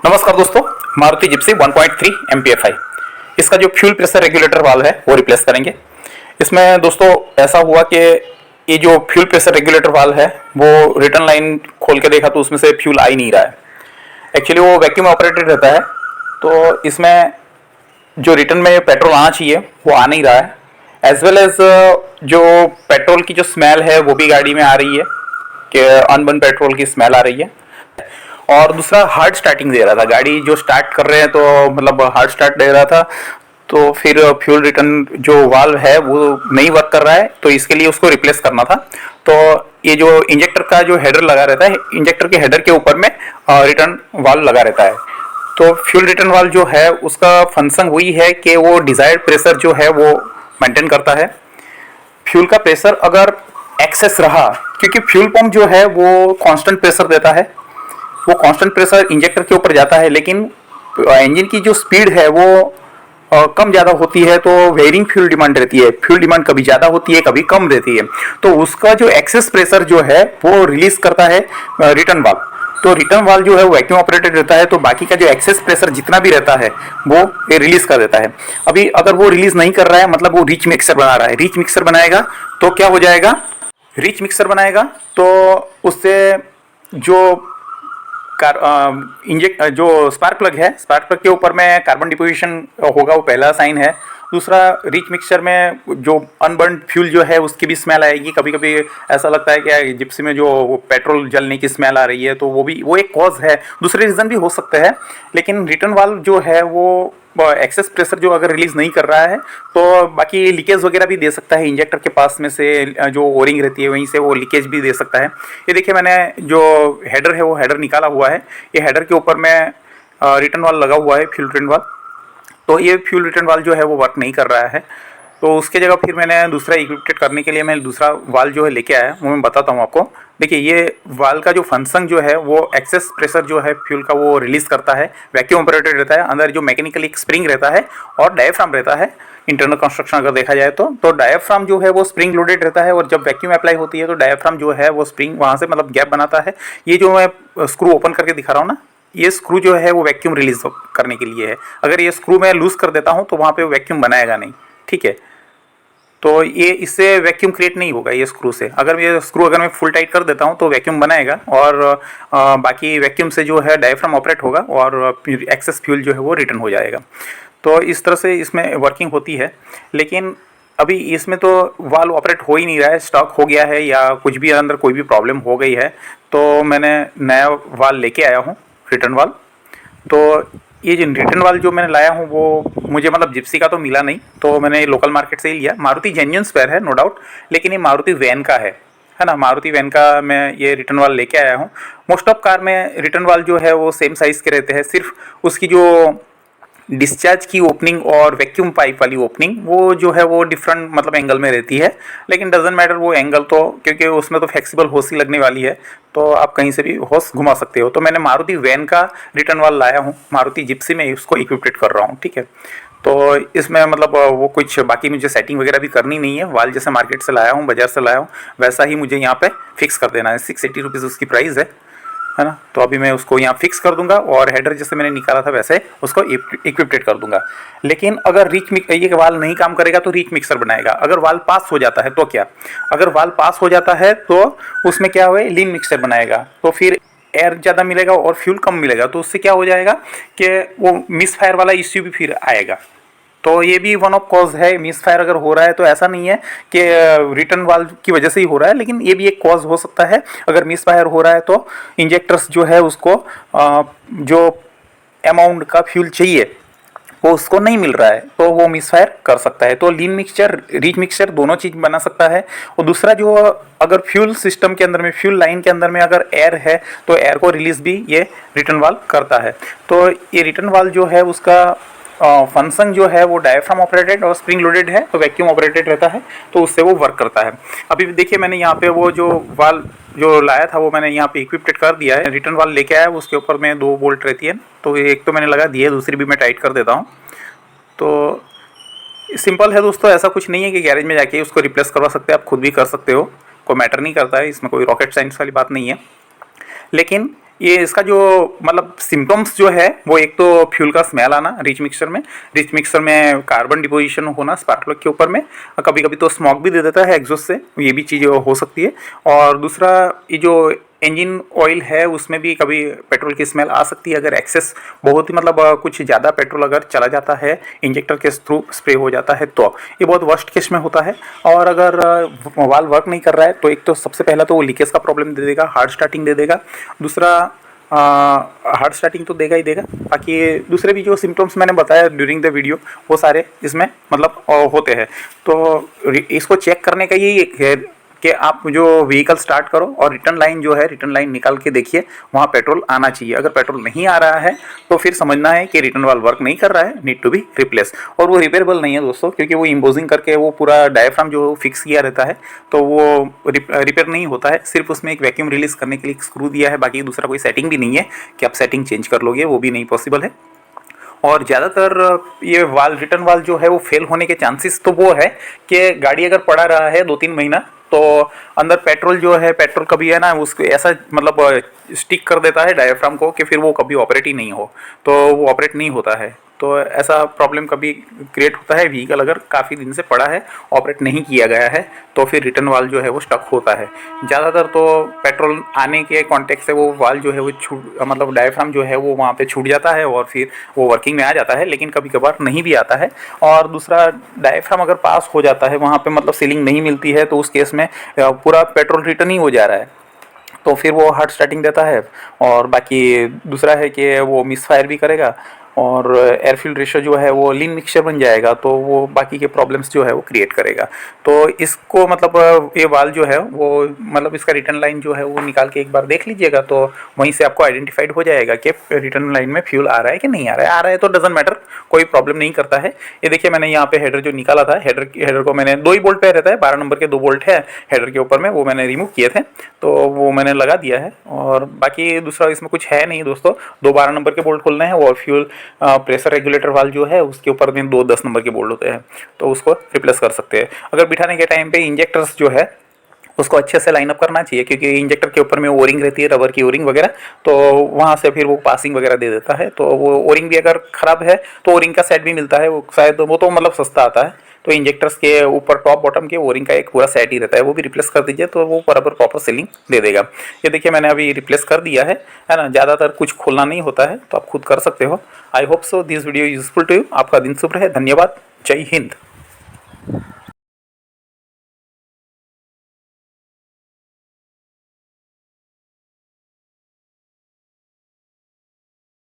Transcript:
नमस्कार दोस्तों, Maruti Gypsy 1.3 MPFI इसका जो फ्यूल प्रेशर रेगुलेटर वाल्व है वो रिप्लेस करेंगे। इसमें दोस्तों ऐसा हुआ कि ये जो फ्यूल प्रेशर रेगुलेटर वाल्व है वो रिटर्न लाइन खोल के देखा तो उसमें से फ्यूल आ ही नहीं रहा है। एक्चुअली वो वैक्यूम ऑपरेटेड रहता है, तो इसमें जो रिटर्न में पेट्रोल आना चाहिए वो आ नहीं रहा है। एज वेल एज जो पेट्रोल की जो स्मेल है वो भी गाड़ी में आ रही है कि अनबर्न पेट्रोल की स्मेल आ रही है। और दूसरा हार्ड स्टार्टिंग दे रहा था, गाड़ी जो स्टार्ट कर रहे हैं तो मतलब हार्ड स्टार्ट दे रहा था, तो फिर फ्यूल रिटर्न जो वाल्व है वो नहीं वर्क कर रहा है, तो इसके लिए उसको रिप्लेस करना था। तो ये जो इंजेक्टर का जो हेडर लगा रहता है, इंजेक्टर के हेडर के ऊपर में रिटर्न वाल्व लगा रहता है। तो फ्यूल रिटर्न वाल्व जो है उसका फंक्शन वही है कि वो डिजायर्ड प्रेशर जो है वो मेंटेन करता है। फ्यूल का प्रेशर अगर एक्सेस रहा, क्योंकि फ्यूल पंप जो है वो कांस्टेंट प्रेशर देता है, वो कांस्टेंट प्रेशर इंजेक्टर के ऊपर जाता है, लेकिन इंजन की जो स्पीड है वो कम ज़्यादा होती है, तो वेरिंग फ्यूल डिमांड रहती है। फ्यूल डिमांड कभी ज़्यादा होती है, कभी कम रहती है, तो उसका जो एक्सेस प्रेशर जो है वो रिलीज करता है रिटर्न वाल्व। तो रिटर्न वाल्व जो है वो वैक्यूम ऑपरेटेड रहता है, तो बाकी का जो एक्सेस प्रेशर जितना भी रहता है वो रिलीज कर देता है। अभी अगर वो रिलीज नहीं कर रहा है, मतलब वो रिच मिक्सर बना रहा है, रिच मिक्सर बनाएगा तो क्या हो जाएगा, रिच मिक्सर बनाएगा तो उससे जो जो स्पार्क प्लग है, स्पार्क प्लग के ऊपर में कार्बन डिपोजिशन होगा, वो पहला साइन है। दूसरा, रिच मिक्सचर में जो अनबर्न फ्यूल जो है उसकी भी स्मेल आएगी। कभी कभी ऐसा लगता है कि जिप्सी में जो पेट्रोल जलने की स्मेल आ रही है, तो वो एक कॉज है। दूसरे रीज़न भी हो सकते हैं, लेकिन रिटर्न वाल्व जो है वो एक्सेस प्रेशर जो अगर रिलीज नहीं कर रहा है तो बाकी लीकेज वगैरह भी दे सकता है। इंजेक्टर के पास में से जो ओरिंग रहती है वहीं से वो लीकेज भी दे सकता है। ये देखिए, मैंने जो हेडर है वो हेडर निकाला हुआ है। ये हेडर के ऊपर में रिटर्न वाल्व लगा हुआ है, फ्यूल रिटर्न वाल्व। तो ये फ्यूल रिटर्न वाल्व जो है वो वर्क नहीं कर रहा है, तो उसके जगह फिर मैंने दूसरा इक्विप्ड करने के लिए मैं दूसरा वाल्व जो है लेके आया, वो मैं बताता हूँ आपको। देखिए, ये वाल्व का जो फंक्शन जो है वो एक्सेस प्रेशर जो है फ्यूल का वो रिलीज करता है, वैक्यूम ऑपरेटेड रहता है। अंदर जो मैकेनिकली एक स्प्रिंग रहता है और डायफ्राम रहता है। इंटरनल कंस्ट्रक्शन अगर देखा जाए तो डायफ्राम जो है वो स्प्रिंग लोडेड रहता है, और जब वैक्यूम अप्लाई होती है तो डायफ्राम जो है वो स्प्रिंग वहाँ से मतलब गैप बनाता है। ये जो मैं स्क्रू ओपन करके दिखा रहा हूँ ना, ये स्क्रू जो है वो वैक्यूम रिलीज करने के लिए है। अगर ये स्क्रू मैं लूज कर देता हूँ तो वहाँ पे वैक्यूम बनाएगा नहीं, ठीक है। तो ये इससे वैक्यूम क्रिएट नहीं होगा ये स्क्रू से। अगर ये स्क्रू अगर मैं फुल टाइट कर देता हूँ तो वैक्यूम बनाएगा, और बाकी वैक्यूम से जो है डायफ्राम ऑपरेट होगा और एक्सेस फ्यूल जो है वो रिटर्न हो जाएगा। तो इस तरह से इसमें वर्किंग होती है। लेकिन अभी इसमें तो वाल्व ऑपरेट हो ही नहीं रहा है, स्टॉक हो गया है या कुछ भी अंदर कोई भी प्रॉब्लम हो गई है, तो मैंने नया वाल्व लेके आया हूँ, रिटर्न वाल्व। तो ये जो रिटर्न वाल्व जो मैंने लाया हूँ वो मुझे मतलब जिप्सी का तो मिला नहीं, तो मैंने लोकल मार्केट से ही लिया। मारुति जेन्युइन स्पेयर है नो डाउट, लेकिन ये मारुति वैन का है ना। मारुति वैन का मैं ये रिटर्न वाल्व लेके आया हूँ। मोस्ट ऑफ कार में रिटर्न वाल्व जो है वो सेम साइज़ के रहते हैं, सिर्फ उसकी जो डिस्चार्ज की ओपनिंग और वैक्यूम पाइप वाली ओपनिंग वो जो है वो डिफरेंट मतलब एंगल में रहती है। लेकिन डजेंट मैटर वो एंगल, तो क्योंकि उसमें तो फ्लेक्सिबल होस ही लगने वाली है, तो आप कहीं से भी होस घुमा सकते हो। तो मैंने मारुति वैन का रिटर्न वाल्व लाया हूँ, मारुति जिप्सी में उसको इक्विप्ड कर रहा हूँ, ठीक है। तो इसमें मतलब वो कुछ बाकी मुझे सेटिंग वगैरह भी करनी नहीं है। वाल्व जैसे मार्केट से लाया हूँ, बाजार से लाया हूँ, वैसा ही मुझे यहाँ पे फिक्स कर देना है। 680 रुपीज़ उसकी प्राइस है ना। तो अभी मैं उसको यहाँ फिक्स कर दूंगा, और हेडर जैसे मैंने निकाला था वैसे उसको इक्विप्ड कर दूंगा। लेकिन अगर ये वाल्व नहीं काम करेगा तो रिच मिक्सर बनाएगा। अगर वाल्व पास हो जाता है तो क्या, अगर वाल्व पास हो जाता है तो उसमें क्या हुआ, लीन मिक्सर बनाएगा, तो फिर एयर ज़्यादा मिलेगा और फ्यूल कम मिलेगा, तो उससे क्या हो जाएगा कि वो मिस फायर वाला इश्यू भी फिर आएगा। तो ये भी वन ऑफ कॉज है। मिस फायर अगर हो रहा है तो ऐसा नहीं है कि रिटर्न वाल्व की वजह से ही हो रहा है, लेकिन ये भी एक कॉज हो सकता है। अगर मिस फायर हो रहा है तो इंजेक्टर्स जो है उसको जो अमाउंट का फ्यूल चाहिए वो उसको नहीं मिल रहा है, तो वो मिस फायर कर सकता है। तो लीन मिक्सचर, रिच मिक्सचर दोनों चीज़ बना सकता है। और दूसरा, जो अगर फ्यूल सिस्टम के अंदर में, फ्यूल लाइन के अंदर में अगर एयर है तो एयर को रिलीज भी ये रिटर्न वाल्व करता है। तो ये रिटर्न वाल्व जो है उसका फंक्शन जो है वो डायफ्राम ऑपरेटेड और स्प्रिंग लोडेड है, तो वैक्यूम ऑपरेटेड रहता है, तो उससे वो वर्क करता है। अभी देखिए, मैंने यहाँ पे वो जो वाल्व जो लाया था वो मैंने यहाँ पे इक्विप्ड कर दिया है। रिटर्न वाल्व लेके आया, उसके ऊपर में 2 बोल्ट रहती है, तो एक तो मैंने लगा दी है, दूसरी भी मैं टाइट कर देता हूँ। तो सिंपल है दोस्तों, ऐसा कुछ नहीं है कि गैरेज में जाके उसको रिप्लेस करवा सकते हैं, आप खुद भी कर सकते हो, कोई मैटर नहीं करता है, इसमें कोई रॉकेट साइंस वाली बात नहीं है। लेकिन ये इसका जो मतलब सिम्टम्स जो है वो एक तो फ्यूल का स्मेल आना रिच मिक्सर में कार्बन डिपोजिशन होना स्पार्क प्लग के ऊपर में, कभी कभी तो स्मोक भी दे देता है एग्जॉस्ट से, ये भी चीज़ हो सकती है। और दूसरा ये जो इंजन ऑयल है उसमें भी कभी पेट्रोल की स्मेल आ सकती है, अगर एक्सेस बहुत ही मतलब कुछ ज़्यादा पेट्रोल अगर चला जाता है इंजेक्टर के थ्रू स्प्रे हो जाता है तो ये बहुत वर्स्ट केस में होता है। और अगर वाल्व वर्क नहीं कर रहा है तो एक तो सबसे पहला तो वो लीकेज का प्रॉब्लम दे देगा, हार्ड स्टार्टिंग दे देगा, दूसरा हार्ड स्टार्टिंग तो देगा ही देगा, बाकी दूसरे भी जो सिम्टम्स मैंने बताया ड्यूरिंग द वीडियो वो सारे इसमें मतलब होते हैं। तो इसको चेक करने का यही एक है कि आप जो व्हीकल स्टार्ट करो और रिटर्न लाइन जो है रिटर्न लाइन निकाल के देखिए, वहाँ पेट्रोल आना चाहिए। अगर पेट्रोल नहीं आ रहा है तो फिर समझना है कि रिटर्न वाल्व वर्क नहीं कर रहा है, नीड टू बी रिप्लेस। और वो रिपेयरेबल नहीं है दोस्तों, क्योंकि वो इम्पोजिंग करके वो पूरा डायफ्राम जो फिक्स किया रहता है तो वो रिपेयर नहीं होता है, सिर्फ उसमें एक वैक्यूम रिलीज करने के लिए एक स्क्रू दिया है, बाकी दूसरा कोई सेटिंग भी नहीं है कि आप सेटिंग चेंज कर लोगे, वो भी नहीं पॉसिबल है। और ज़्यादातर ये रिटर्न वाल्व जो है वो फेल होने के चांसेस तो वो है कि गाड़ी अगर पड़ा रहा है 2-3 महीना तो अंदर पेट्रोल जो है, पेट्रोल कभी है ना उसको ऐसा मतलब स्टिक कर देता है डायफ्राम को कि फिर वो कभी ऑपरेट ही नहीं हो, तो वो ऑपरेट नहीं होता है। तो ऐसा प्रॉब्लम कभी क्रिएट होता है, व्हीकल अगर काफ़ी दिन से पड़ा है ऑपरेट नहीं किया गया है तो फिर रिटर्न वाल्व जो है वो स्टक होता है। ज़्यादातर तो पेट्रोल आने के कॉन्टेक्ट से वो वाल्व जो है वो छूट मतलब डायफ्राम जो है वो वहाँ पे छूट जाता है और फिर वो वर्किंग में आ जाता है, लेकिन कभी कभार नहीं भी आता है। और दूसरा डायफ्राम अगर पास हो जाता है वहाँ पे मतलब सीलिंग नहीं मिलती है तो उस केस में पूरा पेट्रोल रिटर्न ही हो जा रहा है, तो फिर वो हार्ड स्टार्टिंग देता है। और बाकी दूसरा है कि वो मिस फायर भी करेगा और एयर फ्यूल रेशो जो है वो लीन मिक्सचर बन जाएगा, तो वो बाकी के प्रॉब्लम्स जो है वो क्रिएट करेगा। तो इसको मतलब ये वाल जो है वो मतलब इसका रिटर्न लाइन जो है वो निकाल के एक बार देख लीजिएगा, तो वहीं से आपको आइडेंटिफाइड हो जाएगा कि रिटर्न लाइन में फ्यूल आ रहा है कि नहीं आ रहा है तो डजंट मैटर, कोई प्रॉब्लम नहीं करता है। ये देखिए मैंने यहाँ पे हेडर जो निकाला था, हेडर को मैंने 2 ही बोल्ट पे रहता है, 12 नंबर के 2 बोल्ट है हेडर के ऊपर में, वो मैंने रिमूव किए थे तो वो मैंने लगा दिया है। और बाकी दूसरा इसमें कुछ है नहीं दोस्तों, 2 12 नंबर के बोल्ट खोलने हैं और फ्यूल प्रेशर रेगुलेटर वाल्व जो है उसके ऊपर में 2 10 नंबर के बोल्ट होते हैं, तो उसको रिप्लेस कर सकते हैं। अगर बिठाने के टाइम पे इंजेक्टर्स जो है उसको अच्छे से लाइन अप करना चाहिए, क्योंकि इंजेक्टर के ऊपर में ओरिंग रहती है, रबर की ओरिंग वगैरह, तो वहाँ से फिर वो पासिंग वगैरह दे देता है। तो वो ओरिंग भी अगर ख़राब है तो ओरिंग का सेट भी मिलता है, वो शायद वो तो मतलब सस्ता आता है, तो इंजेक्टर्स के ऊपर टॉप बॉटम के ओरिंग का एक पूरा सेट ही रहता है, वो भी रिप्लेस कर दीजिए तो वो बराबर प्रॉपर सीलिंग दे देगा। ये देखिए मैंने अभी रिप्लेस कर दिया है ना, ज़्यादातर कुछ खोलना नहीं होता है तो आप खुद कर सकते हो। I hope so this video useful to you. आपका दिन शुभ रहे, धन्यवाद, जय हिंद।